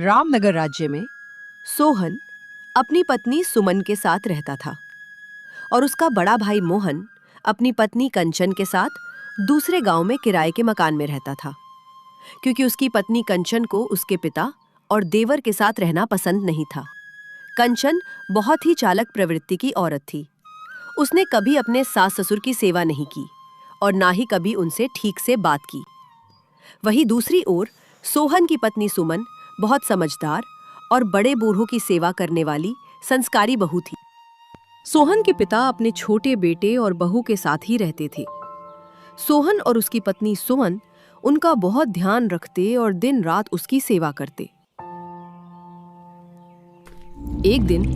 रामनगर राज्य में सोहन अपनी पत्नी सुमन के साथ रहता था और उसका बड़ा भाई मोहन अपनी पत्नी कंचन के साथ दूसरे गांव में किराए के मकान में रहता था, क्योंकि उसकी पत्नी कंचन को उसके पिता और देवर के साथ रहना पसंद नहीं था। कंचन बहुत ही चालक प्रवृत्ति की औरत थी। उसने कभी अपने सास ससुर की सेवा नहीं की और ना ही कभी उनसे ठीक से बात की। वहीं दूसरी ओर सोहन की पत्नी सुमन बहुत समझदार और बड़े बूढ़ों की सेवा करने वाली संस्कारी बहू थी। सोहन के पिता अपने छोटे बेटे और बहू के साथ ही रहते थे। सोहन और उसकी पत्नी सुमन उनका बहुत ध्यान रखते और दिन रात उसकी सेवा करते। एक दिन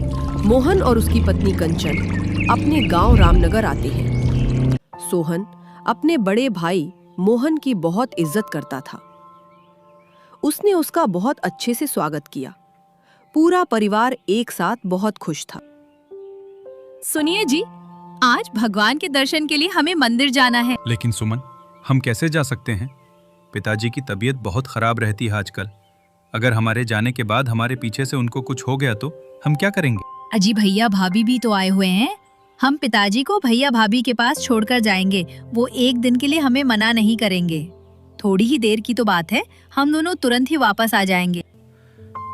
मोहन और उसकी पत्नी कंचन अपने गांव रामनगर आते हैं। सोहन अपने बड़े भाई मोहन की बहुत इज्जत करता था। उसने उसका बहुत अच्छे से स्वागत किया। पूरा परिवार एक साथ बहुत खुश था। सुनिए जी, आज भगवान के दर्शन के लिए हमें मंदिर जाना है। लेकिन सुमन, हम कैसे जा सकते हैं? पिताजी की तबीयत बहुत खराब रहती है आजकल। अगर हमारे जाने के बाद हमारे पीछे से उनको कुछ हो गया तो हम क्या करेंगे? अजी भैया भाभी भी तो आए हुए हैं। हम पिताजी को भैया भाभी के पास छोड़कर जाएंगे। वो एक दिन के लिए हमें मना नहीं करेंगे। थोड़ी ही देर की तो बात है, हम दोनों तुरंत ही वापस आ जाएंगे।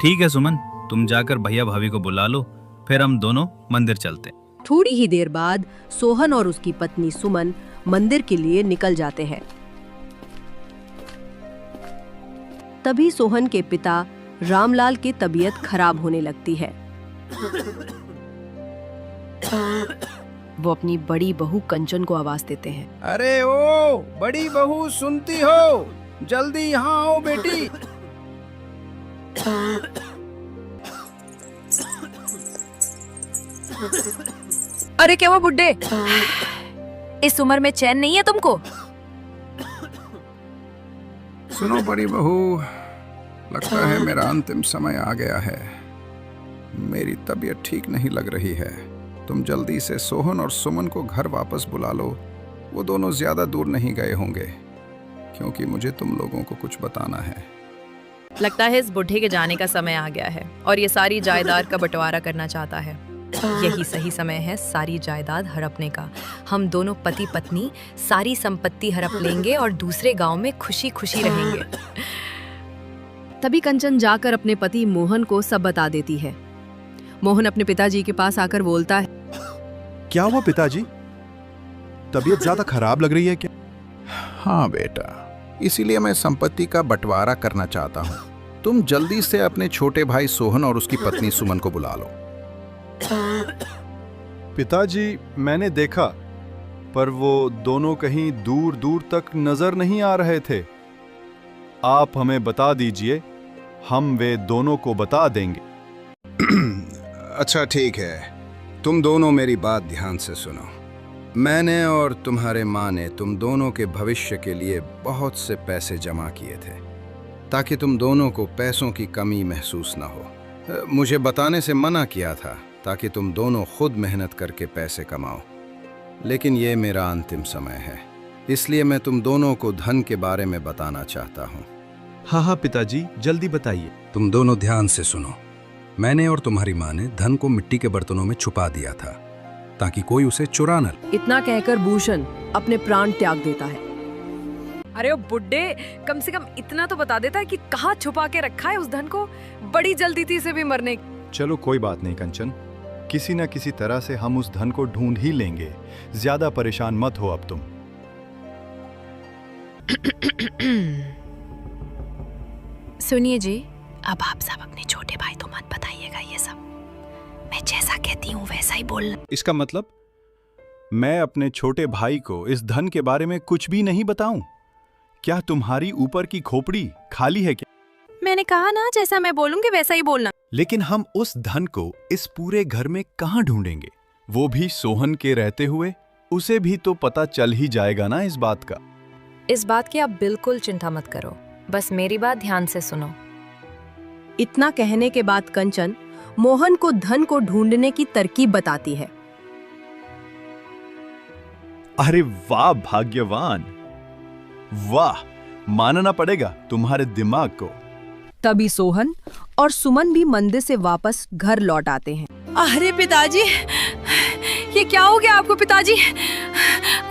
ठीक है सुमन, तुम जाकर भैया भाभी को बुला लो, फिर हम दोनों मंदिर चलते हैं। थोड़ी ही देर बाद सोहन और उसकी पत्नी सुमन मंदिर के लिए निकल जाते हैं। तभी सोहन के पिता रामलाल की तबीयत खराब होने लगती है। वो अपनी बड़ी बहू कंचन को आवाज देते हैं। अरे ओ बड़ी बहू, सुनती हो? जल्दी यहाँ आओ बेटी। अरे क्या हुआ बुड्ढे? इस उम्र में चैन नहीं है तुमको? सुनो बड़ी बहू, लगता है मेरा अंतिम समय आ गया है। मेरी तबीयत ठीक नहीं लग रही है। तुम जल्दी से सोहन और सुमन को घर वापस बुला लो। वो दोनों ज्यादा दूर नहीं गए होंगे, क्योंकि मुझे तुम लोगों को कुछ बताना है। लगता है इस बुढ़े के जाने का समय आ गया है और ये सारी जायदाद का बंटवारा करना चाहता है। यही सही समय है सारी जायदाद हड़पने का। हम दोनों पति पत्नी सारी संपत्ति हड़प लेंगे और दूसरे गांव में खुशी खुशी रहेंगे। तभी कंचन जाकर अपने पति मोहन को सब बता देती है। मोहन अपने पिताजी के पास आकर बोलता है, क्या हुआ पिताजी? तबीयत ज्यादा खराब लग रही है क्या? हाँ बेटा, इसीलिए मैं संपत्ति का बंटवारा करना चाहता हूँ। तुम जल्दी से अपने छोटे भाई सोहन और उसकी पत्नी सुमन को बुला लो। पिताजी, मैंने देखा, पर वो दोनों कहीं दूर दूर तक नजर नहीं आ रहे थे। आप हमें बता दीजिए, हम वे दोनों को बता देंगे। अच्छा ठीक है, तुम दोनों मेरी बात ध्यान से सुनो। मैंने और तुम्हारे माँ ने तुम दोनों के भविष्य के लिए बहुत से पैसे जमा किए थे, ताकि तुम दोनों को पैसों की कमी महसूस ना हो। मुझे बताने से मना किया था ताकि तुम दोनों खुद मेहनत करके पैसे कमाओ। लेकिन ये मेरा अंतिम समय है, इसलिए मैं तुम दोनों को धन के बारे में बताना चाहता हूँ। हाँ हाँ पिताजी, जल्दी बताइए। तुम दोनों ध्यान से सुनो। मैंने और तुम्हारी माँ ने धन को मिट्टी के बर्तनों में छुपा दिया था, ताकि कोई उसे चुरा न ले। इतना कहकर भूषण अपने प्राण त्याग देता है। अरे ओ बुड्ढे, कम से कम इतना तो बता देता है कि कहाँ छुपा के रखा है उस धन को। बड़ी जल्दी थी इसे भी मरने की। चलो कोई बात नहीं कंचन, किसी न किसी तरह से हम उस धन को ढूंढ ही लेंगे। ज्यादा परेशान मत हो अब तुम। सुनिए जी, अब आप सब अपने छोटे भाई को मत बताइएगा ये सब। मैं जैसा कहती हूँ वैसा ही बोलना। इसका मतलब मैं अपने छोटे भाई को इस धन के बारे में कुछ भी नहीं बताऊं? क्या तुम्हारी ऊपर की खोपड़ी खाली है क्या? मैंने कहा ना, जैसा मैं बोलूंगी वैसा ही बोलना। लेकिन हम उस धन को इस पूरे घर में कहाँ ढूंढेंगे? वो भी सोहन के रहते हुए। उसे भी तो पता चल ही जाएगा ना इस बात का। इस बात की आप बिल्कुल चिंता मत करो, बस मेरी बात ध्यान से सुनो। इतना कहने के बाद कंचन मोहन को धन को ढूंढने की तरकीब बताती है। अरे वाह भाग्यवान, वाह, मानना पड़ेगा तुम्हारे दिमाग को। तभी सोहन और सुमन भी मंदिर से वापस घर लौट आते हैं। अरे पिताजी, ये क्या हो गया आपको पिताजी?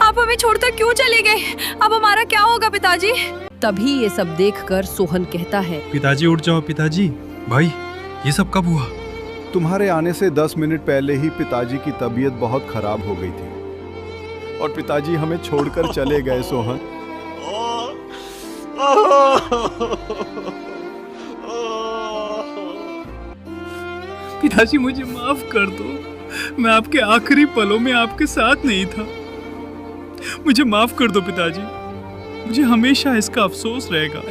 आप हमें छोड़कर क्यों चले गए? अब हमारा क्या होगा पिताजी? तभी ये सब देखकर सोहन कहता है, पिताजी उठ जाओ पिताजी। भाई ये सब कब हुआ? तुम्हारे आने से 10 मिनट पहले ही पिताजी की तबीयत बहुत खराब हो गई थी और पिताजी हमें छोड़कर चले गए सोहन। पिताजी मुझे माफ कर दो, मैं आपके आखिरी पलों में आपके साथ नहीं था। मुझे माफ कर दो पिताजी, मुझे हमेशा इसका अफसोस रहेगा।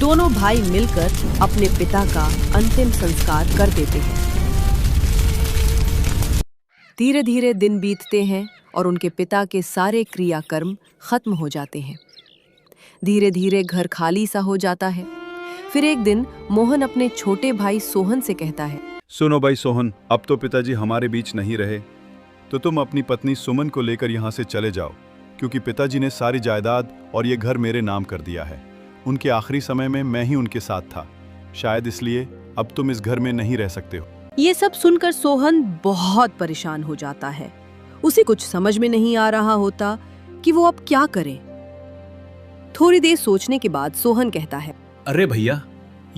दोनों भाई मिलकर अपने पिता का अंतिम संस्कार कर देते हैं। धीरे धीरे दिन बीतते हैं और उनके पिता के सारे क्रियाकर्म खत्म हो जाते हैं। धीरे धीरे घर खाली सा हो जाता है। फिर एक दिन मोहन अपने छोटे भाई सोहन से कहता है, सुनो भाई सोहन, अब तो पिताजी हमारे बीच नहीं रहे, तो तुम अपनी पत्नी सुमन को लेकर यहाँ से चले जाओ, क्योंकि पिताजी ने सारी जायदाद और ये घर मेरे नाम कर दिया है। उनके आखिरी समय में मैं ही उनके साथ था, शायद इसलिए अब तुम इस घर में नहीं रह सकते हो। ये सब सुनकर सोहन बहुत परेशान हो जाता है। उसे कुछ समझ में नहीं आ रहा होता कि वो अब क्या करे। थोड़ी देर सोचने के बाद सोहन कहता है, अरे भैया,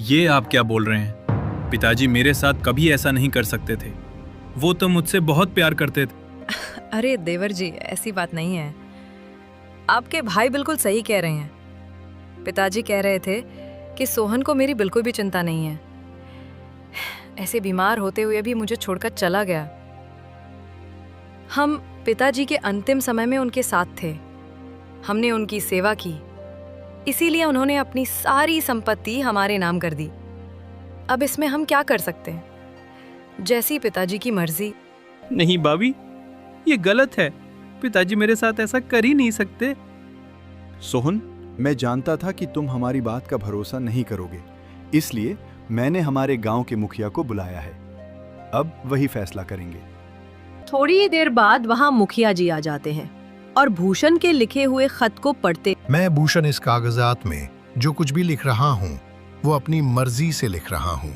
ये आप क्या बोल रहे हैं? पिताजी मेरे साथ कभी ऐसा नहीं कर सकते थे। वो तो मुझसे बहुत प्यार करते थे। अरे देवर जी, ऐसी बात नहीं है। आपके भाई बिल्कुल सही कह रहे हैं। पिताजी कह रहे थे कि सोहन को मेरी बिल्कुल भी चिंता नहीं है। ऐसे बीमार होते हुए भी मुझे छोड़कर चला गया। हम पिताजी के अंतिम समय में उनके साथ थे। हमने उनकी सेवा की, इसीलिए उन्होंने अपनी सारी संपत्ति हमारे नाम कर दी। अब इसमें हम क्या कर सकते हैं? जैसी पिताजी की मर्जी। नहीं भाभी, ये गलत है। पिताजी मेरे साथ ऐसा कर ही नहीं सकते। सोहन, मैं जानता था कि तुम हमारी बात का भरोसा नहीं करोगे, इसलिए मैंने हमारे गांव के मुखिया को बुलाया है। अब वही फैसला करेंगे। थोड़ी ही देर बाद वहाँ मुखिया जी आ जाते हैं और भूषण के लिखे हुए खत को पढ़ते। मैं भूषण इस कागजात में जो कुछ भी लिख रहा हूँ वो अपनी मर्जी से लिख रहा हूँ।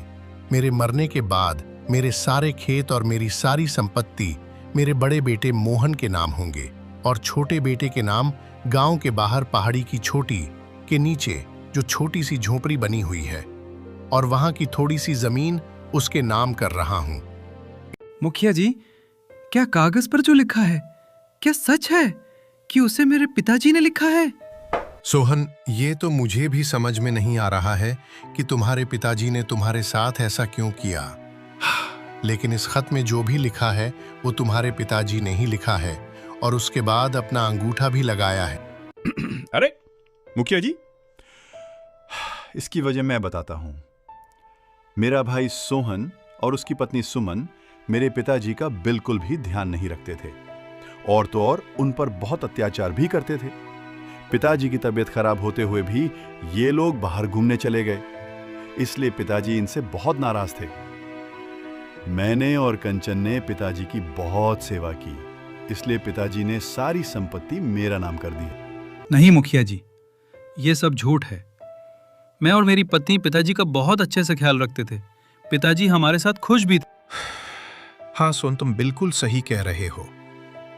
मेरे मरने के बाद मेरे सारे खेत और मेरी सारी संपत्ति मेरे बड़े बेटे मोहन के नाम होंगे और छोटे बेटे के नाम गांव के बाहर पहाड़ी की चोटी के नीचे जो छोटी सी झोपड़ी बनी हुई है और वहां की थोड़ी सी जमीन उसके नाम कर रहा हूँ। मुखिया जी, क्या कागज पर जो लिखा है क्या सच है कि उसे मेरे पिताजी ने लिखा है? सोहन, ये तो मुझे भी समझ में नहीं आ रहा है कि तुम्हारे पिताजी ने तुम्हारे साथ ऐसा क्यों किया, लेकिन इस खत में जो भी लिखा है वो तुम्हारे पिताजी ने ही लिखा है और उसके बाद अपना अंगूठा भी लगाया है। अरे मुखिया जी, इसकी वजह मैं बताता हूँ। मेरा भाई सोहन और उसकी पत्नी सुमन मेरे पिताजी का बिल्कुल भी ध्यान नहीं रखते थे और तो और उन पर बहुत अत्याचार भी करते थे। पिताजी की तबीयत खराब होते हुए भी ये लोग बाहर घूमने चले गए, इसलिए पिताजी इनसे बहुत नाराज थे। मैंने और कंचन ने पिताजी की बहुत सेवा की, इसलिए पिताजी ने सारी संपत्ति मेरा नाम कर दी। नहीं मुखिया जी, ये सब झूठ है। मैं और मेरी पत्नी पिताजी का बहुत अच्छे से ख्याल रखते थे। पिताजी हमारे साथ खुश भी थे। हाँ सोन, तुम बिल्कुल सही कह रहे हो,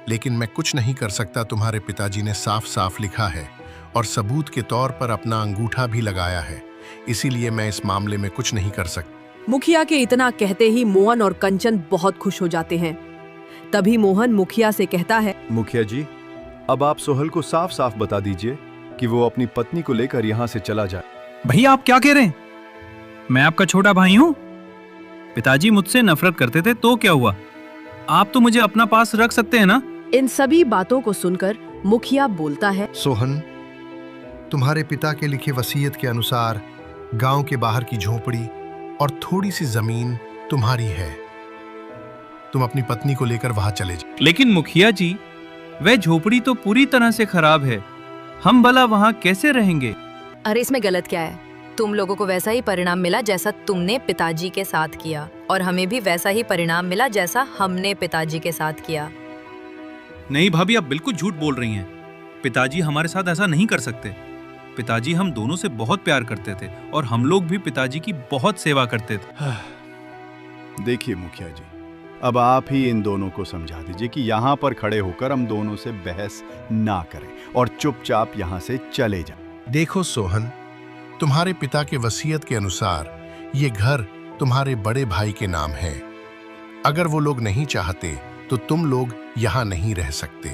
लेकिन मैं कुछ नहीं कर सकता। तुम्हारे पिताजी ने साफ साफ लिखा है और सबूत के तौर पर अपना अंगूठा भी लगाया है, इसीलिए मैं इस मामले में कुछ नहीं कर सकता। मुखिया के इतना कहते ही मोहन और कंचन बहुत खुश हो जाते हैं। तभी मोहन मुखिया से कहता है, मुखिया जी, अब आप सोहल को साफ साफ बता दीजिए कि वो अपनी पत्नी को लेकर यहाँ से चला जाए। भैया आप क्या कह रहे हैं? मैं आपका छोटा भाई हूँ। पिताजी मुझसे नफरत करते थे तो क्या हुआ? आप तो मुझे अपना पास रख सकते हैं ना? इन सभी बातों को सुनकर मुखिया बोलता है, सोहन, तुम्हारे पिता के लिखे वसीयत के अनुसार गांव के बाहर की झोपड़ी और थोड़ी सी जमीन तुम्हारी है। तुम अपनी पत्नी को लेकर वहां चले जाओ। लेकिन मुखिया जी, वह झोपड़ी तो पूरी तरह से खराब है। हम भला वहां कैसे रहेंगे? अरे इसमें गलत क्या है? तुम लोगों को वैसा ही परिणाम मिला जैसा तुमने पिताजी के साथ किया, और हमें भी वैसा ही परिणाम मिला जैसा हमने पिताजी के साथ किया। नहीं भाभी, आप बिल्कुल झूठ बोल रही हैं। पिताजी हमारे साथ ऐसा नहीं कर सकते। पिताजी हम दोनों से बहुत प्यार करते थे और हम लोग भी पिताजी की बहुत सेवा करते थे। देखिए मुखिया जी, अब आप ही इन दोनों को समझा दीजिए कि यहाँ पर खड़े होकर हम दोनों से बहस ना करें और चुपचाप यहाँ से चले जाएं। देखो सोहन, तुम्हारे पिता के वसीयत के अनुसार ये घर तुम्हारे बड़े भाई के नाम है। अगर वो लोग नहीं चाहते तो तुम लोग यहाँ नहीं रह सकते।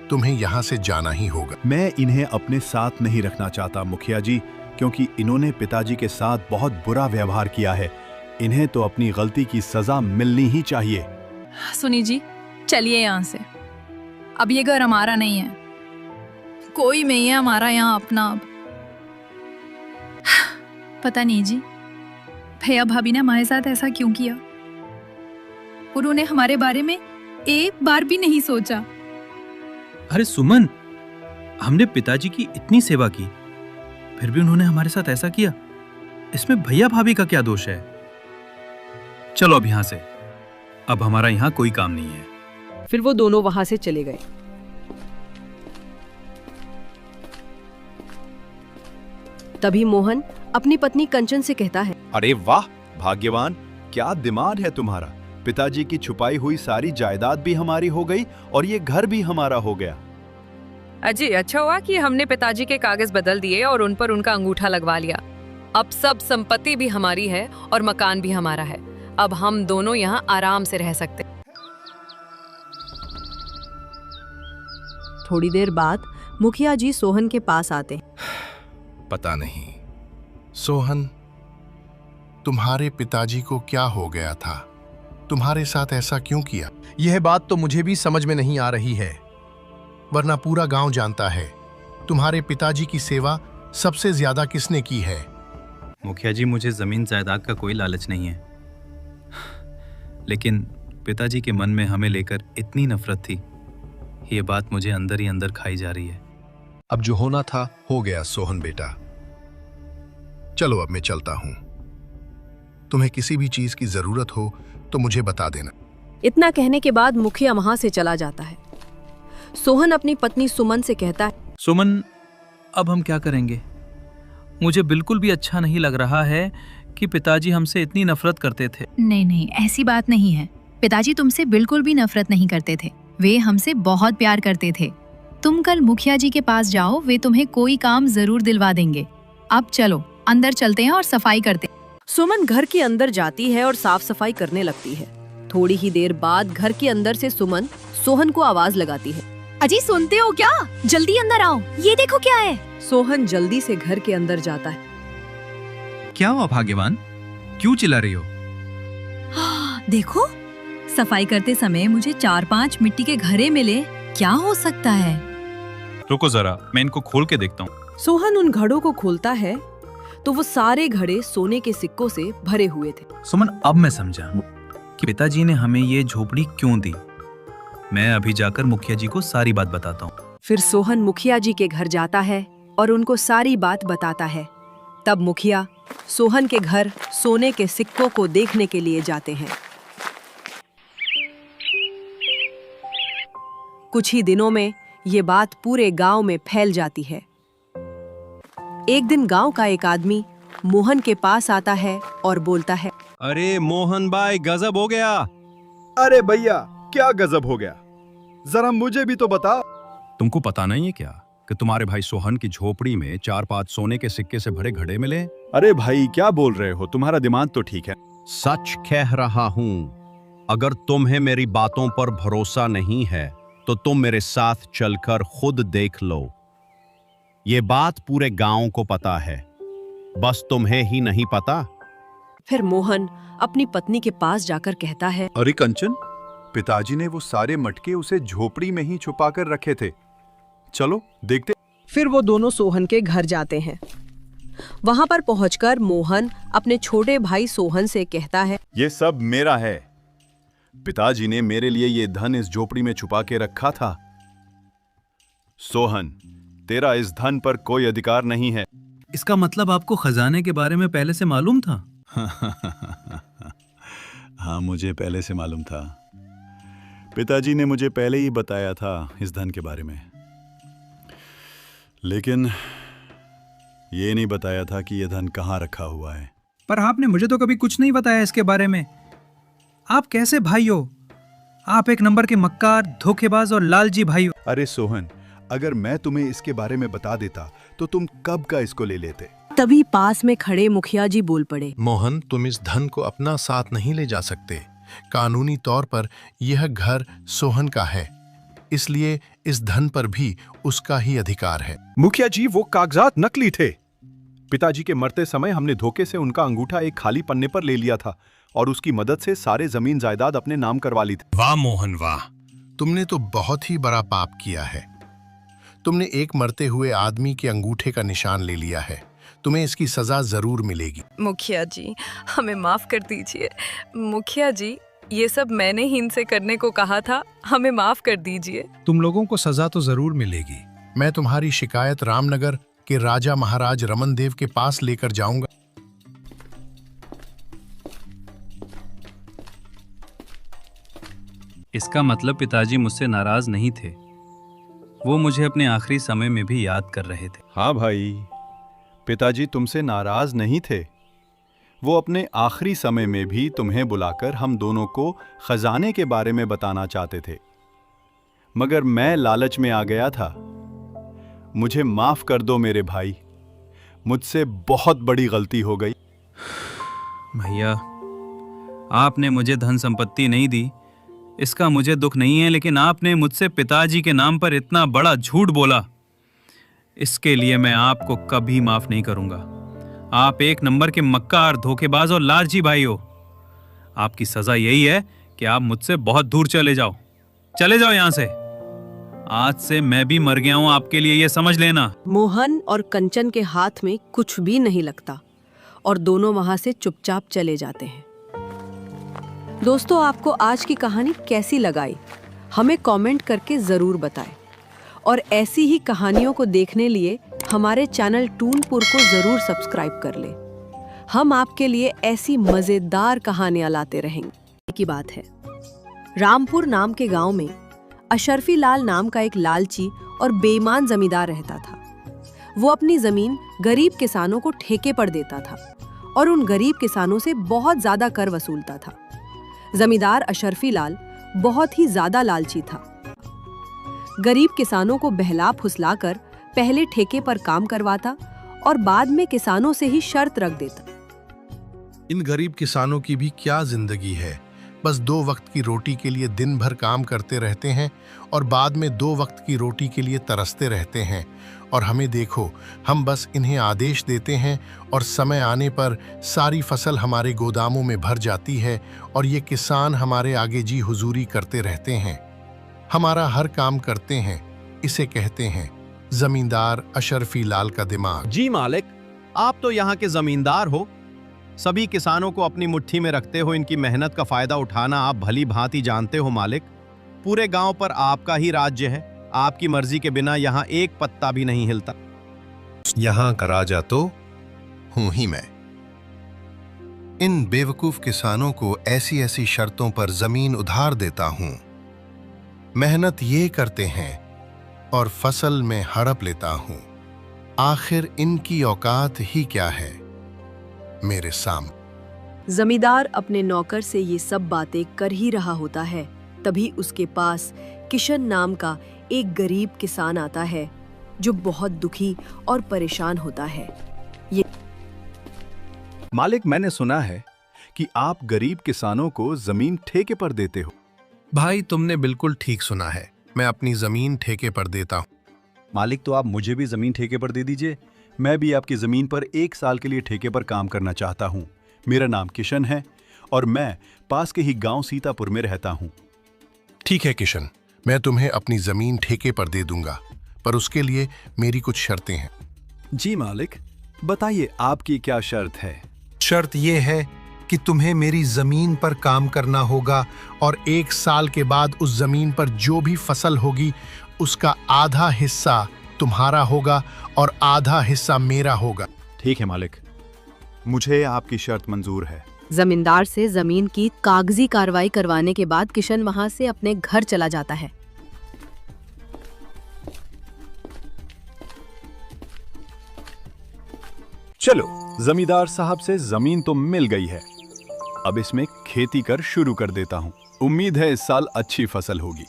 तुम्हें यहाँ से जाना ही होगा। मैं इन्हें अपने साथ नहीं रखना चाहता मुखिया जी, क्योंकि इन्होंने पिताजी के साथ बहुत बुरा व्यवहार किया है। इन्हें तो अपनी गलती की सजा मिलनी ही चाहिए। सुनी जी, चलिए यहाँ से। अब ये घर हमारा नहीं है, कोई नहीं है हमारा यहाँ अपना। अब पता नहीं जी, भैया भाभी ने हमारे साथ ऐसा क्यों किया। उन्होंने हमारे बारे में एक बार भी नहीं सोचा। अरे सुमन, हमने पिताजी की इतनी सेवा की, फिर भी उन्होंने हमारे साथ ऐसा किया। इसमें भैया भाभी का क्या दोष है? चलो अब यहाँ से, अब हमारा यहाँ कोई काम नहीं है। फिर वो दोनों वहां से चले गए। तभी मोहन अपनी पत्नी कंचन से कहता है, अरे वाह भाग्यवान, क्या दिमाग है तुम्हारा। पिताजी की छुपाई हुई सारी जायदाद भी हमारी हो गई और ये घर भी हमारा हो गया। अजी, अच्छा हुआ कि हमने पिताजी के कागज बदल दिए और उन पर उनका अंगूठा लगवा लिया। अब सब संपत्ति भी हमारी है और मकान भी हमारा है। अब हम दोनों यहाँ आराम से रह सकते। थोड़ी देर बाद मुखिया जी सोहन के पास आते हैं। पता नहीं सोहन, तुम्हारे पिताजी को क्या हो गया था? तुम्हारे साथ ऐसा क्यों किया? यह बात तो मुझे भी समझ में नहीं आ रही है, वरना पूरा गांव जानता है तुम्हारे पिताजी की सेवा सबसे ज्यादा किसने की है। मुखिया जी, मुझे जमीन जायदाद का कोई लालच नहीं है, लेकिन पिताजी के मन में हमें लेकर इतनी नफरत थी, ये बात मुझे अंदर ही अंदर खाई जा रही है। अब जो होना था हो गया सोहन बेटा। चलो अब मैं चलता हूं। तुम्हें किसी भी चीज की जरूरत हो तो मुझे बता देना। इतना कहने के बाद मुखिया वहां से चला जाता है। सोहन अपनी पत्नी सुमन से कहता है, सुमन, अब हम क्या करेंगे? मुझे बिल्कुल भी अच्छा नहीं लग रहा है कि पिताजी हमसे इतनी नफरत करते थे। नहीं नहीं, ऐसी बात नहीं है। पिताजी तुमसे बिल्कुल भी नफरत नहीं करते थे, वे हमसे बहुत प्यार करते थे। तुम कल मुखिया जी के पास जाओ, वे तुम्हें कोई काम जरूर दिलवा देंगे। अब चलो अंदर चलते हैं और सफाई करते हैं। सुमन घर के अंदर जाती है और साफ सफाई करने लगती है। थोड़ी ही देर बाद घर के अंदर से सुमन सोहन को आवाज लगाती है, अजी सुनते हो क्या? जल्दी अंदर आओ, ये देखो क्या है। सोहन जल्दी से घर के अंदर जाता है। क्या हुआ भाग्यवान, क्यों चिल्ला रही हो? देखो, सफाई करते समय मुझे 4-5 मिट्टी के घड़े मिले। क्या हो सकता है? रुको जरा, मैं इनको खोल के देखता हूँ। सोहन उन घड़ों को खोलता है तो वो सारे घड़े सोने के सिक्कों से भरे हुए थे। सुमन, अब मैं समझा कि पिताजी ने हमें ये झोपड़ी क्यों दी। मैं अभी जाकर मुखिया जी को सारी बात बताता हूँ। फिर सोहन मुखिया जी के घर जाता है और उनको सारी बात बताता है। तब मुखिया सोहन के घर सोने के सिक्कों को देखने के लिए जाते हैं। कुछ ही दिनों में ये बात पूरे गांव में फैल जाती है। एक दिन गांव का एक आदमी मोहन के पास आता है और बोलता है, अरे मोहन भाई, गजब हो गया। अरे भैया, क्या गजब हो गया, जरा मुझे भी तो बता। तुमको पता नहीं है क्या कि तुम्हारे भाई सोहन की झोपड़ी में 4-5 सोने के सिक्के से भरे घड़े मिले? अरे भाई, क्या बोल रहे हो? तुम्हारा दिमाग तो ठीक है। सच कह रहा हूँ। अगर तुम्हें मेरी बातों पर भरोसा नहीं है तो तुम मेरे साथ चलकर खुद देख लो। ये बात पूरे गांव को पता है, बस तुम्हें ही नहीं पता। फिर मोहन अपनी पत्नी के पास जाकर कहता है, अरे कंचन, पिताजी ने वो सारे मटके उसे झोपड़ी में ही छुपा कर रखे थे, चलो देखते। फिर वो दोनों सोहन के घर जाते हैं। वहां पर पहुंचकर मोहन अपने छोटे भाई सोहन से कहता है, ये सब मेरा है। पिताजी ने मेरे लिए ये धन इस झोपड़ी में छुपा के रखा था। सोहन, तेरा इस धन पर कोई अधिकार नहीं है। इसका मतलब आपको खजाने के बारे में पहले से मालूम था? हाँ, मुझे पहले से मालूम था। पिताजी ने मुझे पहले ही बताया था इस धन के बारे में। लेकिन ये नहीं बताया था कि यह धन कहाँ रखा हुआ है। पर आपने मुझे तो कभी कुछ नहीं बताया इसके बारे में। आप कैसे भाई हो? आप एक नंबर के मक्कार, धोखेबाज और लालची भाई हो। अरे सोहन, अगर मैं तुम्हें इसके बारे में बता देता तो तुम कब का इसको ले लेते। तभी पास में खड़े मुखिया जी बोल पड़े। मोहन, तुम इस धन को अपना साथ नहीं ले जा सकते। कानूनी तौर पर यह घर सोहन का है, इसलिए इस धन पर भी उसका ही अधिकार है। मुखिया जी, वो कागजात नकली थे। पिताजी के मरते समय हमने धोखे से उनका अंगूठा एक खाली पन्ने पर ले लिया था और उसकी मदद से सारे जमीन जायदाद अपने नाम करवा ली थी। वाह मोहन वाह, तुमने तो बहुत ही बड़ा पाप किया है। तुमने एक मरते हुए आदमी के अंगूठे का निशान ले लिया है। तुम्हें इसकी सजा जरूर मिलेगी। मुखिया जी, हमें माफ कर दीजिए। मुखिया जी, ये सब मैंने ही इनसे करने को कहा था, हमें माफ कर दीजिए। तुम लोगों को सजा तो जरूर मिलेगी। मैं तुम्हारी शिकायत रामनगर के राजा महाराज रमन देव के पास लेकर जाऊंगा। इसका मतलब पिताजी मुझसे नाराज नहीं थे। वो मुझे अपने आखिरी समय में भी याद कर रहे थे। हाँ भाई, पिताजी तुमसे नाराज नहीं थे। वो अपने आखिरी समय में भी तुम्हें बुलाकर हम दोनों को खजाने के बारे में बताना चाहते थे, मगर मैं लालच में आ गया था। मुझे माफ कर दो मेरे भाई, मुझसे बहुत बड़ी गलती हो गई। भैया, आपने मुझे धन संपत्ति नहीं दी, इसका मुझे दुख नहीं है, लेकिन आपने मुझसे पिताजी के नाम पर इतना बड़ा झूठ बोला, इसके लिए मैं आपको कभी माफ नहीं करूंगा। आप एक नंबर के मक्कार, धोखेबाज और लालची भाई हो। आपकी सजा यही है कि आप मुझसे बहुत दूर चले जाओ यहां से। आज से मैं भी मर गया हूं आपके लिए, ये समझ लेना। मोहन और कंचन के हाथ में कुछ भी नहीं लगता और दोनों वहां से चुपचाप चले जाते हैं। दोस्तों, आपको आज की कहानी कैसी लगाई हमें कमेंट करके जरूर बताएं और ऐसी ही कहानियों को देखने लिए हमारे चैनल टूनपुर को जरूर सब्सक्राइब कर लें। हम आपके लिए ऐसी मजेदार कहानियां लाते रहेंगे। की बात है, रामपुर नाम के गांव में अशरफी लाल नाम का एक लालची और बेईमान जमींदार रहता था। वो अपनी जमीन गरीब किसानों को ठेके पर देता था और उन गरीब किसानों से बहुत ज्यादा कर वसूलता था। जमींदार अशरफी लाल बहुत ही ज्यादा लालची था। गरीब किसानों को बहला फुसलाकर पहले ठेके पर काम करवाता और बाद में किसानों से ही शर्त रख देता। इन गरीब किसानों की भी क्या जिंदगी है, बस 2 वक्त की रोटी के लिए दिन भर काम करते रहते हैं और बाद में 2 वक्त की रोटी के लिए तरसते रहते हैं। और हमें देखो, हम बस इन्हें आदेश देते हैं और समय आने पर सारी फसल हमारे गोदामों में भर जाती है और ये किसान हमारे आगे जी हुजूरी करते रहते हैं, हमारा हर काम करते हैं। इसे कहते हैं जमींदार अशरफी लाल का दिमाग। जी मालिक, आप तो यहाँ के जमींदार हो। सभी किसानों को अपनी मुट्ठी में रखते हो इनकी मेहनत का फायदा उठाना आप भली भांति जानते हो मालिक। पूरे गांव पर आपका ही राज्य है, आपकी मर्जी के बिना यहाँ एक पत्ता भी नहीं हिलता। यहाँ का राजा तो हूं ही मैं। इन बेवकूफ किसानों को ऐसी ऐसी शर्तों पर जमीन उधार देता हूं, मेहनत ये करते हैं और फसल में हड़प लेता हूं। आखिर इनकी औकात ही क्या है मेरे सामने। जमींदार अपने नौकर से ये सब बातें कर ही रहा होता है, तभी उसके पास किशन नाम का एक गरीब किसान आता है जो बहुत दुखी और परेशान होता है। ये मालिक, मैंने सुना है कि आप गरीब किसानों को जमीन ठेके पर देते हो। भाई, तुमने बिल्कुल ठीक सुना है, मैं अपनी जमीन ठेके पर देता हूं। मालिक, तो आप मुझे भी जमीन ठेके पर दे दीजिए। मैं भी आपकी जमीन पर 1 साल के लिए ठेके पर काम करना चाहता हूं। मेरा नाम किशन है और मैं पास के ही गांव सीतापुर में रहता हूं। ठीक है किशन, मैं तुम्हें अपनी जमीन ठेके पर दे दूंगा, पर उसके लिए मेरी कुछ शर्तें हैं। जी मालिक, बताइए आपकी क्या शर्त है? शर्त यह है कि तुम्हें मेरी जमीन पर काम करना होगा और 1 साल के बाद उस जमीन पर जो भी फसल होगी उसका आधा हिस्सा तुम्हारा होगा और आधा हिस्सा मेरा होगा। ठीक है मालिक, मुझे आपकी शर्त मंजूर है। जमींदार से जमीन की कागजी कार्रवाई करवाने के बाद किशन वहां से अपने घर चला जाता है। चलो, जमींदार साहब से जमीन तो मिल गई है, अब इसमें खेती कर शुरू कर देता हूँ। उम्मीद है इस साल अच्छी फसल होगी।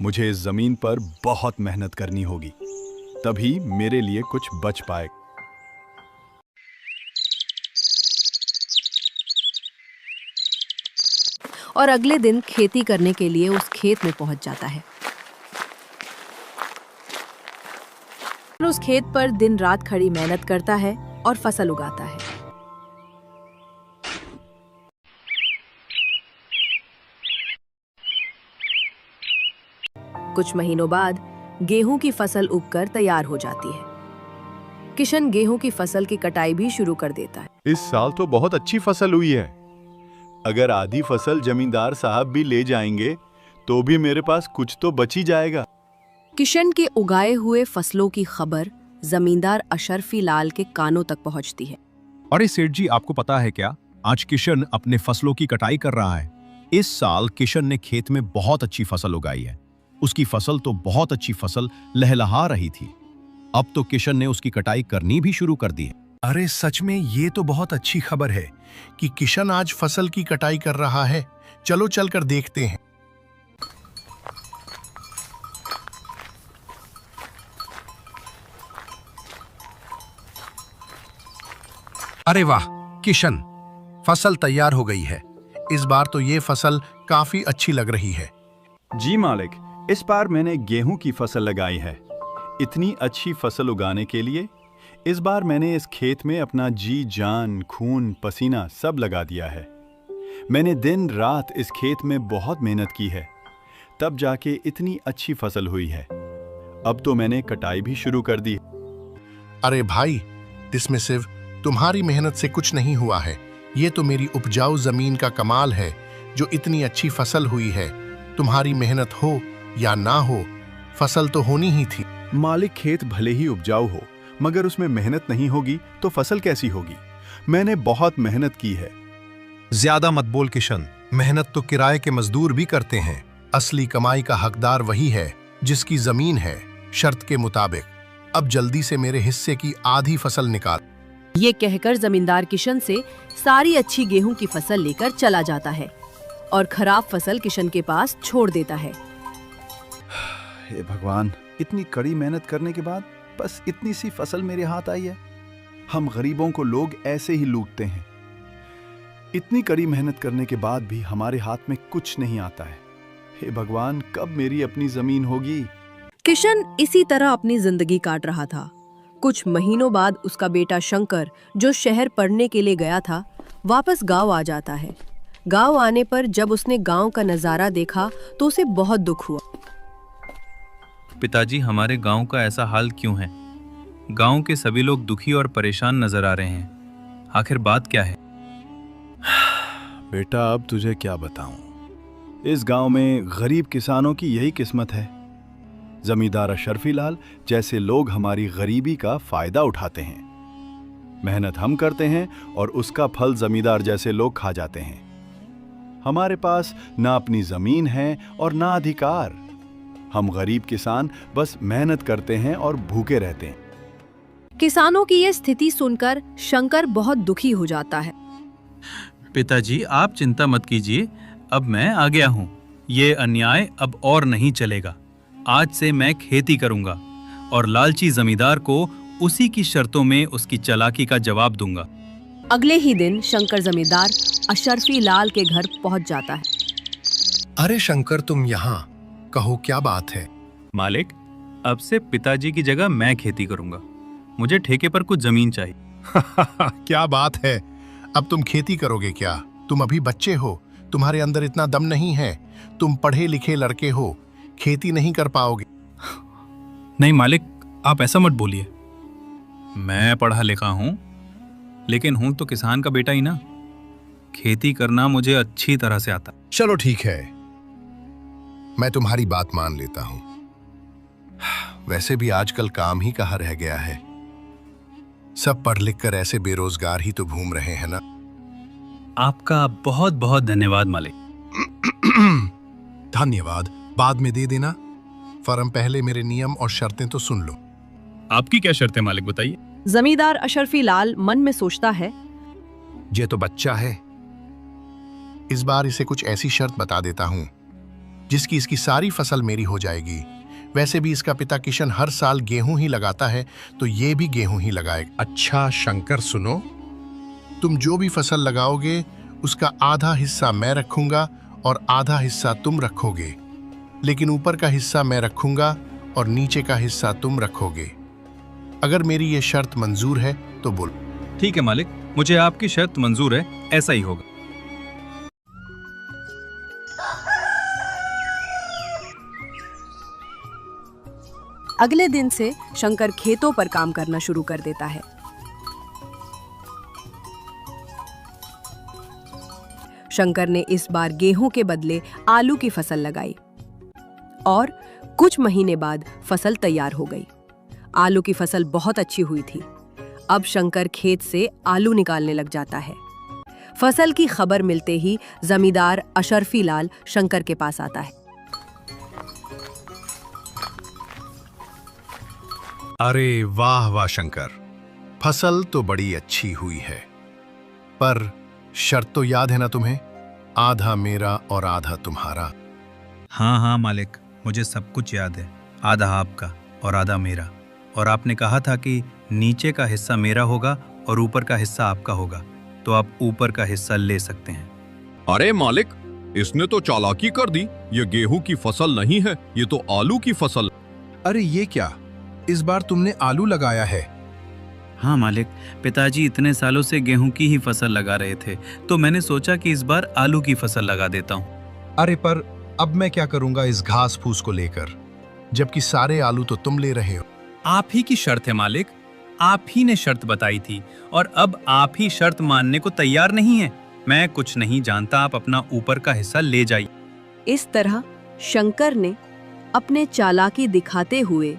मुझे इस जमीन पर बहुत मेहनत करनी होगी, तभी मेरे लिए कुछ बच पाए। और अगले दिन खेती करने के लिए उस खेत में पहुंच जाता है। उस खेत पर दिन रात खड़ी मेहनत करता है और फसल उगाता है। कुछ महीनों बाद गेहूं की फसल उगकर तैयार हो जाती है। किशन गेहूं की फसल की कटाई भी शुरू कर देता है। इस साल तो बहुत अच्छी फसल हुई है। अगर आधी फसल जमींदार साहब भी ले जाएंगे तो भी मेरे पास कुछ तो बच ही जाएगा। किशन के उगाए हुए फसलों की खबर जमींदार अशरफी लाल के कानों तक पहुंचती है। अरे सेठ जी, आपको पता है क्या, आज किशन अपने फसलों की कटाई कर रहा है। इस साल किशन ने खेत में बहुत अच्छी फसल उगाई है। उसकी फसल तो बहुत अच्छी फसल लहलहा रही थी। अब तो किशन ने उसकी कटाई करनी भी शुरू कर दी है। अरे सच में ये तो बहुत अच्छी खबर है कि किशन आज फसल की कटाई कर रहा है। चलो चलकर देखते हैं। अरे वाह किशन, फसल तैयार हो गई है। इस बार तो ये फसल काफी अच्छी लग रही है। जी मालिक, इस बार मैंने गेहूं की फसल लगाई है। इतनी अच्छी फसल उगाने के लिए इस बार मैंने इस खेत में अपना जी जान, खून, पसीना सब लगा दिया है। मैंने दिन रात इस खेत में बहुत मेहनत की है, तब जाके इतनी अच्छी फसल हुई है। अब तो मैंने कटाई भी शुरू कर दी। अरे भाई, इसमें सिर्फ तुम्हारी मेहनत से कुछ नहीं हुआ है, ये तो मेरी उपजाऊ जमीन का कमाल है जो इतनी अच्छी फसल हुई है। तुम्हारी मेहनत हो या ना हो, फसल तो होनी ही थी। मालिक, खेत भले ही उपजाऊ हो मगर उसमें मेहनत नहीं होगी तो फसल कैसी होगी? मैंने बहुत मेहनत की है। ज्यादा मत बोल किशन, मेहनत तो किराए के मजदूर भी करते हैं। असली कमाई का हकदार वही है जिसकी जमीन है, शर्त के मुताबिक। अब जल्दी से मेरे हिस्से की आधी फसल निकाल। ये कहकर जमींदार किशन से सारी अच्छी गेहूं की फसल लेकर चला जाता है और खराब फसल किशन के पास छोड़ देता है। हे भगवान, इतनी कड़ी मेहनत करने के बाद बस इतनी सी फसल मेरे हाथ आई है। हम गरीबों को लोग ऐसे ही लूटते हैं। इतनी कड़ी मेहनत करने के बाद भी हमारे हाथ में कुछ नहीं आता है। हे भगवान, कब मेरी अपनी जमीन होगी? किशन इसी तरह अपनी जिंदगी काट रहा था। कुछ महीनों बाद उसका बेटा शंकर, जो शहर पढ़ने के लिए गया था, वापस गांव आ जाता है। गांव आने पर जब उसने गांव का नजारा देखा तो उसे बहुत दुख हुआ। पिताजी, हमारे गांव का ऐसा हाल क्यों है? गांव के सभी लोग दुखी और परेशान नजर आ रहे हैं। आखिर बात क्या है? बेटा, अब तुझे क्या बताऊं? इस गांव में गरीब किसानों की यही किस्मत है। जमींदार अशरफी लाल जैसे लोग हमारी गरीबी का फायदा उठाते हैं। मेहनत हम करते हैं और उसका फल जमींदार जैसे लोग खा जाते हैं। हमारे पास ना अपनी जमीन है और ना अधिकार। हम गरीब किसान बस मेहनत करते हैं और भूखे रहते हैं। किसानों की ये स्थिति सुनकर शंकर बहुत दुखी हो जाता है। पिताजी, आप चिंता मत कीजिए, अब मैं आ गया हूँ। ये अन्याय अब और नहीं चलेगा। आज से मैं खेती करूंगा और लालची जमींदार को उसी की शर्तों में उसकी चालाकी का जवाब दूंगा। अगले ही दिन शंकर जमींदार अशरफी लाल के घर पहुंच जाता है। अरे शंकर, तुम यहाँ, कहो क्या बात है? मालिक, अब से पिताजी की जगह मैं खेती करूंगा। मुझे ठेके पर कुछ जमीन चाहिए। क्या बात है, अब तुम खेती करोगे क्या? तुम अभी बच्चे हो, तुम्हारे अंदर इतना दम नहीं है। तुम पढ़े लिखे लड़के हो, खेती नहीं कर पाओगे। नहीं मालिक, आप ऐसा मत बोलिए। मैं पढ़ा लिखा हूं, लेकिन हूं तो किसान का बेटा ही ना। खेती करना मुझे अच्छी तरह से आता। चलो ठीक है, मैं तुम्हारी बात मान लेता हूं। वैसे भी आजकल काम ही कहाँ रह गया है। सब पढ़ लिख कर ऐसे बेरोजगार ही तो घूम रहे हैं ना। आपका बहुत बहुत धन्यवाद मालिक। धन्यवाद बाद में दे देना। फर्म पहले मेरे नियम और शर्तें तो सुन लो। आपकी क्या शर्तें मालिक, बताइए। जमींदार अशरफी लाल मन में सोचता है, ये तो बच्चा है। इस बार इसे कुछ ऐसी शर्त बता देता हूं जिसकी इसकी सारी फसल मेरी हो जाएगी। वैसे भी इसका पिता किशन हर साल गेहूं ही लगाता है, तो ये भी गेहूं ही लगाएगा। अच्छा शंकर सुनो, तुम जो भी फसल लगाओगे उसका आधा हिस्सा मैं रखूंगा और आधा हिस्सा तुम रखोगे, लेकिन ऊपर का हिस्सा मैं रखूंगा और नीचे का हिस्सा तुम रखोगे। अगर मेरी ये शर्त मंजूर है तो बोलो। ठीक है मालिक, मुझे आपकी शर्त मंजूर है, ऐसा ही होगा। अगले दिन से शंकर खेतों पर काम करना शुरू कर देता है। शंकर ने इस बार गेहूं के बदले आलू की फसल लगाई और कुछ महीने बाद फसल तैयार हो गई। आलू की फसल बहुत अच्छी हुई थी। अब शंकर खेत से आलू निकालने लग जाता है। फसल की खबर मिलते ही जमींदार अशरफी लाल शंकर के पास आता है। अरे वाह वाह शंकर, फसल तो बड़ी अच्छी हुई है, पर शर्त तो याद है ना तुम्हें? आधा मेरा और आधा तुम्हारा। हाँ हाँ मालिक, मुझे सब कुछ याद है। आधा आपका और आधा मेरा। और आपने कहा था कि नीचे का हिस्सा मेरा होगा और ऊपर का हिस्सा आपका होगा, तो आप ऊपर का हिस्सा ले सकते हैं। अरे मालिक, इसने तो चालाकी कर दी। ये गेहूं की फसल नहीं है, ये तो आलू की फसल। अरे ये क्या, इस बार तुमने आलू लगाया है? हाँ मालिक, पिताजी इतने सालों से गेहूं की ही फसल लगा रहे थे, तो मैंने सोचा कि इस बार आलू की फसल लगा देता हूँ। अरे पर अब मैं क्या करूंगा इस घास फूस को लेकर, जबकि सारे आलू तो तुम ले रहे हो। आप ही की शर्त है मालिक, आप ही ने शर्त बताई थी और अब आप ही शर्त मानने को तैयार नहीं है। मैं कुछ नहीं जानता, आप अपना ऊपर का हिस्सा ले जाइए। इस तरह शंकर ने अपने चालाकी दिखाते हुए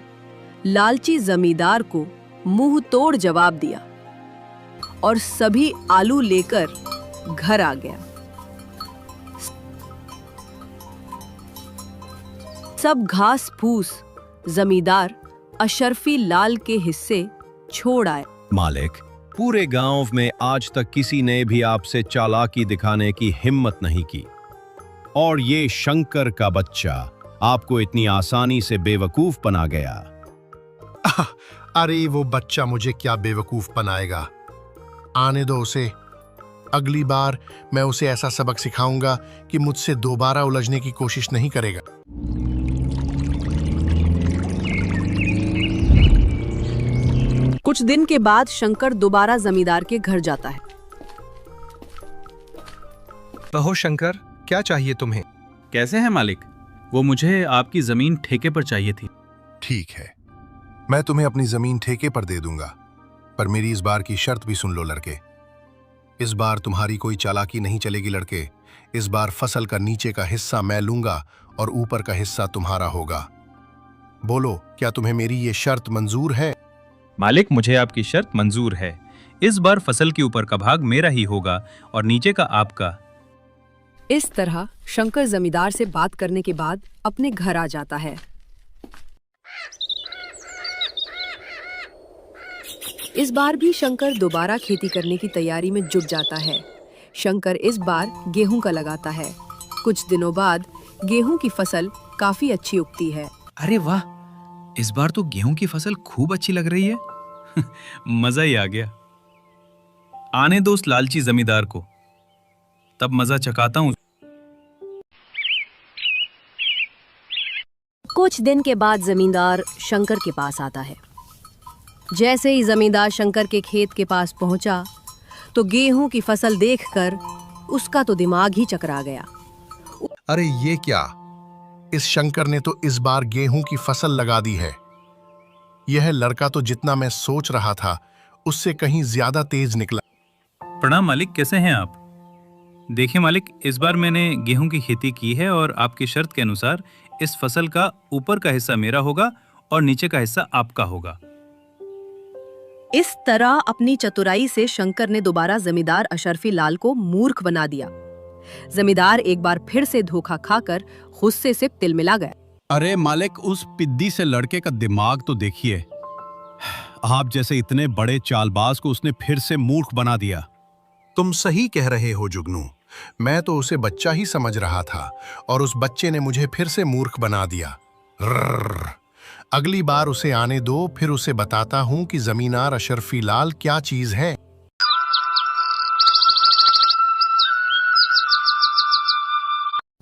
लालची जमींदार को मुंह तोड़ जवाब दिया और सभी आलू लेकर घर आ गया। सब घास फूस जमींदार अशरफी लाल के हिस्से छोड़ आए। मालिक, पूरे गांव में आज तक किसी ने भी आपसे चालाकी दिखाने की हिम्मत नहीं की, और ये शंकर का बच्चा आपको इतनी आसानी से बेवकूफ बना गया। अरे वो बच्चा मुझे क्या बेवकूफ बनाएगा, आने दो उसे। अगली बार मैं उसे ऐसा सबक सिखाऊंगा कि मुझसे दोबारा उलझने की कोशिश नहीं करेगा। कुछ दिन के बाद शंकर दोबारा जमींदार के घर जाता है। कहो शंकर, क्या चाहिए तुम्हें? कैसे हैं मालिक? वो मुझे आपकी जमीन ठेके पर चाहिए थी। ठीक है, मैं तुम्हें अपनी जमीन ठेके पर दे दूंगा, पर मेरी इस बार की शर्त भी सुन लो लड़के। इस बार तुम्हारी कोई चालाकी नहीं चलेगी लड़के। इस बार फसल का नीचे का हिस्सा मैं लूंगा और ऊपर का हिस्सा तुम्हारा होगा। बोलो, क्या तुम्हें मेरी ये शर्त मंजूर है? मालिक, मुझे आपकी शर्त मंजूर है। इस बार फसल के ऊपर का भाग मेरा ही होगा और नीचे का आपका। इस तरह शंकर जमींदार से बात करने के बाद अपने घर आ जाता है। इस बार भी शंकर दोबारा खेती करने की तैयारी में जुट जाता है। शंकर इस बार गेहूं का लगाता है। कुछ दिनों बाद गेहूं की फसल काफी अच्छी उगती है। अरे वाह, इस बार तो गेहूं की फसल खूब अच्छी लग रही है। मजा ही आ गया। आने दो उस लालची जमींदार को, तब मजा चकाता हूं। कुछ दिन के बाद जमींदार शंकर के पास आता है। जैसे ही जमींदार शंकर के खेत के पास पहुंचा तो गेहूं की फसल देखकर उसका तो दिमाग ही चकरा गया। अरे ये क्या, इस शंकर ने तो इस बार गेहूं की फसल लगा दी है। यह लड़का तो जितना मैं सोच रहा था उससे कहीं ज्यादा तेज निकला। प्रणाम मालिक, कैसे हैं आप? देखिए मालिक, इस बार मैंने गेहूं की खेती की है और आपकी शर्त के अनुसार इस फसल का ऊपर का हिस्सा मेरा होगा और नीचे का हिस्सा आपका होगा। इस तरह अपनी चतुराई से शंकर ने दोबारा जमींदार अशरफी लाल को मूर्ख बना दिया। जमींदार एक बार फिर से धोखा खाकर गुस्से से तिलमिला गया। अरे मालिक, उस पिद्दी से लड़के का दिमाग तो देखिए। आप जैसे इतने बड़े चालबाज को उसने फिर से मूर्ख बना दिया। तुम सही कह रहे हो जुगनू। मैं तो उसे बच्चा ही समझ रहा था और उस बच्चे ने मुझे फिर से मूर्ख बना दिया। रर्र। अगली बार उसे आने दो, फिर उसे बताता हूं कि जमींदार अशरफी लाल क्या चीज है।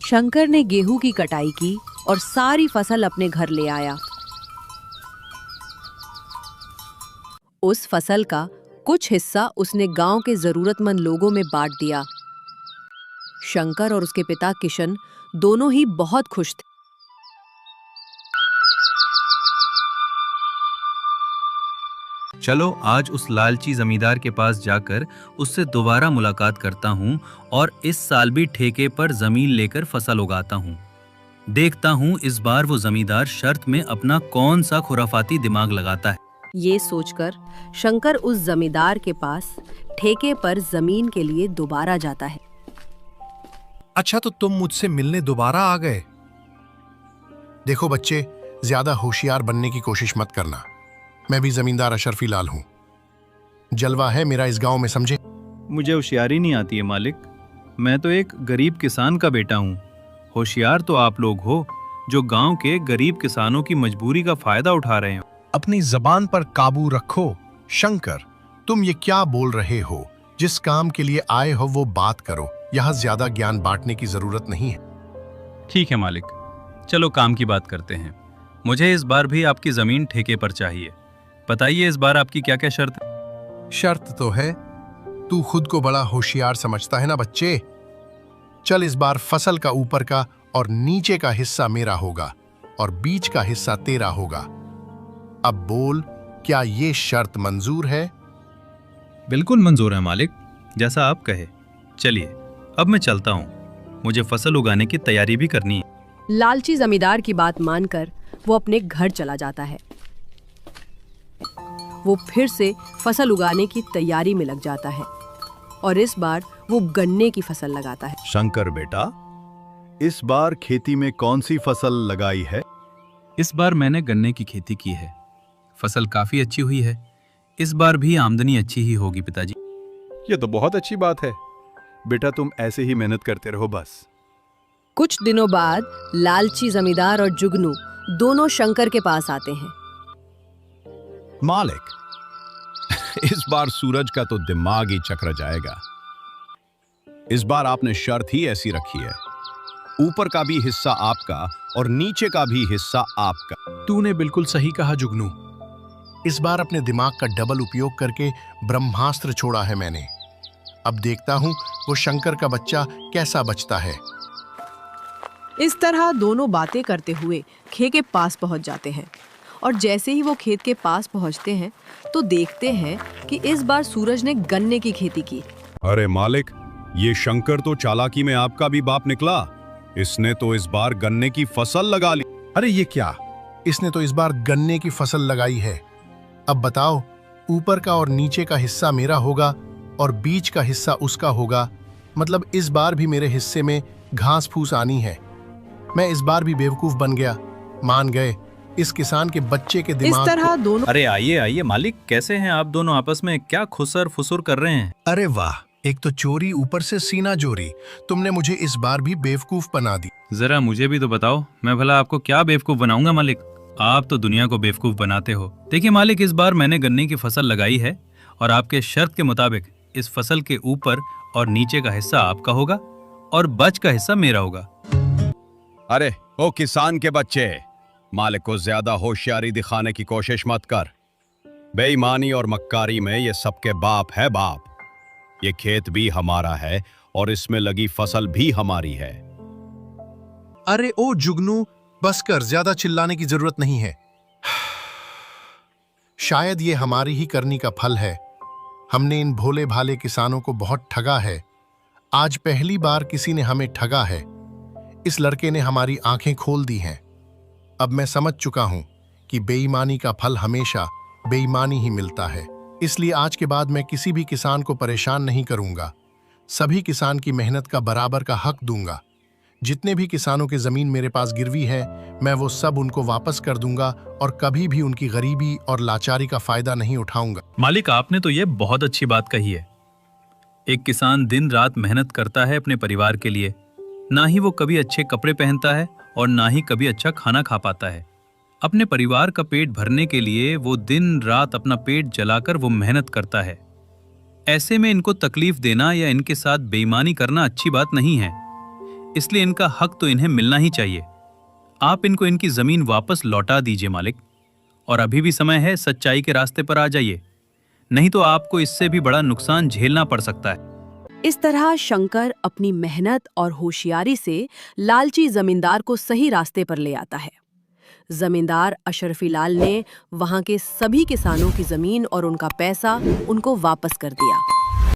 शंकर ने गेहूं की कटाई की और सारी फसल अपने घर ले आया। उस फसल का कुछ हिस्सा उसने गांव के जरूरतमंद लोगों में बांट दिया। शंकर और उसके पिता किशन दोनों ही बहुत खुश थे। चलो आज उस लालची जमींदार के पास जाकर उससे दोबारा मुलाकात करता हूँ और इस साल भी ठेके पर जमीन लेकर फसल उगाता हूँ। देखता हूँ इस बार वो जमींदार शर्त में अपना कौन सा खुराफाती दिमाग लगाता है। ये सोचकर शंकर उस जमींदार के पास ठेके पर जमीन के लिए दोबारा जाता है। अच्छा, तो तुम मुझसे मिलने दोबारा आ गए। देखो बच्चे, ज्यादा होशियार बनने की कोशिश मत करना। मैं भी जमींदार अशरफी लाल हूं। जलवा है मेरा इस गांव में, समझे? मुझे होशियारी नहीं आती है मालिक। मैं तो एक गरीब किसान का बेटा हूँ। होशियार तो आप लोग हो जो गांव के गरीब किसानों की मजबूरी का फायदा उठा रहे हो। अपनी जबान पर काबू रखो। शंकर, तुम ये क्या बोल रहे हो? जिस काम के लिए आए हो वो बात करो। यहाँ ज्यादा ज्ञान बांटने की जरूरत नहीं है। ठीक है मालिक, चलो काम की बात करते हैं। मुझे इस बार भी आपकी जमीन ठेके पर चाहिए। बताइए इस बार आपकी क्या क्या शर्त है? शर्त तो है। तू खुद को बड़ा होशियार समझता है ना बच्चे। चल, इस बार फसल का ऊपर का और नीचे का हिस्सा मेरा होगा और बीच का हिस्सा तेरा होगा। अब बोल, क्या ये शर्त मंजूर है? बिल्कुल मंजूर है मालिक, जैसा आप कहे। चलिए अब मैं चलता हूँ, मुझे फसल उगाने की तैयारी भी करनी है। लालची जमींदार की बात मानकर वो अपने घर चला जाता है। वो फिर से फसल उगाने की तैयारी में लग जाता है और इस बार वो गन्ने की फसल लगाता है। शंकर बेटा, इस बार खेती में कौन सी फसल लगाई है? इस बार मैंने गन्ने की खेती की है। फसल काफी अच्छी हुई है। इस बार भी आमदनी अच्छी ही होगी पिताजी। ये तो बहुत अच्छी बात है बेटा, तुम ऐसे ही मेहनत करते रहो बस। कुछ दिनों बाद लालची जमींदार और जुगनू दोनों शंकर के पास आते हैं। मालिक, इस बार सूरज का तो दिमाग ही चक्र जाएगा। इस बार आपने शर्त ही ऐसी रखी है, ऊपर का भी हिस्सा आपका और नीचे का भी हिस्सा आपका। तूने बिल्कुल सही कहा जुगनू। इस बार अपने दिमाग का डबल उपयोग करके ब्रह्मास्त्र छोड़ा है मैंने। अब देखता हूं वो शंकर का बच्चा कैसा बचता है। इस तरह दोनों बातें करते हुए खेत के पास पहुंच जाते हैं और जैसे ही वो खेत के पास पहुंचते हैं तो देखते हैं कि इस बार सूरज ने गन्ने की खेती की। अरे मालिक, ये शंकर तो चालाकी में आपका भी बाप निकला। इसने तो इस बार गन्ने की फसल लगा ली। अरे ये क्या? इसने तो इस बार गन्ने की फसल लगाई है। अब बताओ, ऊपर का और नीचे का हिस्सा मेरा होगा और बीच का हिस्सा उसका होगा। मतलब इस बार भी मेरे हिस्से में घास फूस आनी है। मैं इस बार भी बेवकूफ बन गया। मान गए इस किसान के बच्चे के दिमाग। इस तरह दोनों। अरे आइए आइए मालिक, कैसे हैं आप दोनों? आपस में क्या खुसर फुसुर कर रहे हैं? अरे वाह, एक तो चोरी ऊपर से सीना जोरी। तुमने मुझे इस बार भी बेवकूफ बना दी। जरा मुझे भी तो बताओ, मैं भला आपको क्या बेवकूफ बनाऊंगा मालिक? आप तो दुनिया को बेवकूफ बनाते हो। देखिए मालिक, इस बार मैंने गन्ने की फसल लगाई है और आपके शर्त के मुताबिक इस फसल के ऊपर और नीचे का हिस्सा आपका होगा और बच का हिस्सा मेरा होगा। अरे ओ किसान के बच्चे, मालिक को ज्यादा होशियारी दिखाने की कोशिश मत कर। बेईमानी और मक्कारी में ये सबके बाप है बाप। ये खेत भी हमारा है और इसमें लगी फसल भी हमारी है। अरे ओ जुगनू, बस कर, ज्यादा चिल्लाने की जरूरत नहीं है। शायद ये हमारी ही करनी का फल है। हमने इन भोले भाले किसानों को बहुत ठगा है। आज पहली बार किसी ने हमें ठगा है। इस लड़के ने हमारी आंखें खोल दी हैं। अब मैं समझ चुका हूं कि बेईमानी का फल हमेशा बेईमानी ही मिलता है। इसलिए आज के बाद मैं किसी भी किसान को परेशान नहीं करूंगा। सभी किसान की मेहनत का बराबर का हक दूंगा। जितने भी किसानों की जमीन मेरे पास गिरवी है, मैं वो सब उनको वापस कर दूंगा और कभी भी उनकी गरीबी और लाचारी का फायदा नहीं उठाऊंगा। मालिक, आपने तो ये बहुत अच्छी बात कही है। एक किसान दिन रात मेहनत करता है अपने परिवार के लिए। ना ही वो कभी अच्छे कपड़े पहनता है और ना ही कभी अच्छा खाना खा पाता है। अपने परिवार का पेट भरने के लिए वो दिन रात अपना पेट जलाकर वो मेहनत करता है। ऐसे में इनको तकलीफ देना या इनके साथ बेईमानी करना अच्छी बात नहीं है। इसलिए इनका हक तो इन्हें मिलना ही चाहिए। आप इनको इनकी जमीन वापस लौटा दीजिए मालिक। और अभी भी समय है, सच्चाई के रास्ते पर आ जाइए, नहीं तो आपको इससे भी बड़ा नुकसान झेलना पड़ सकता है। इस तरह शंकर अपनी मेहनत और होशियारी से लालची जमींदार को सही रास्ते पर ले आता है। जमींदार अशरफी लाल ने वहां के सभी किसानों की जमीन और उनका पैसा उनको वापस कर दिया।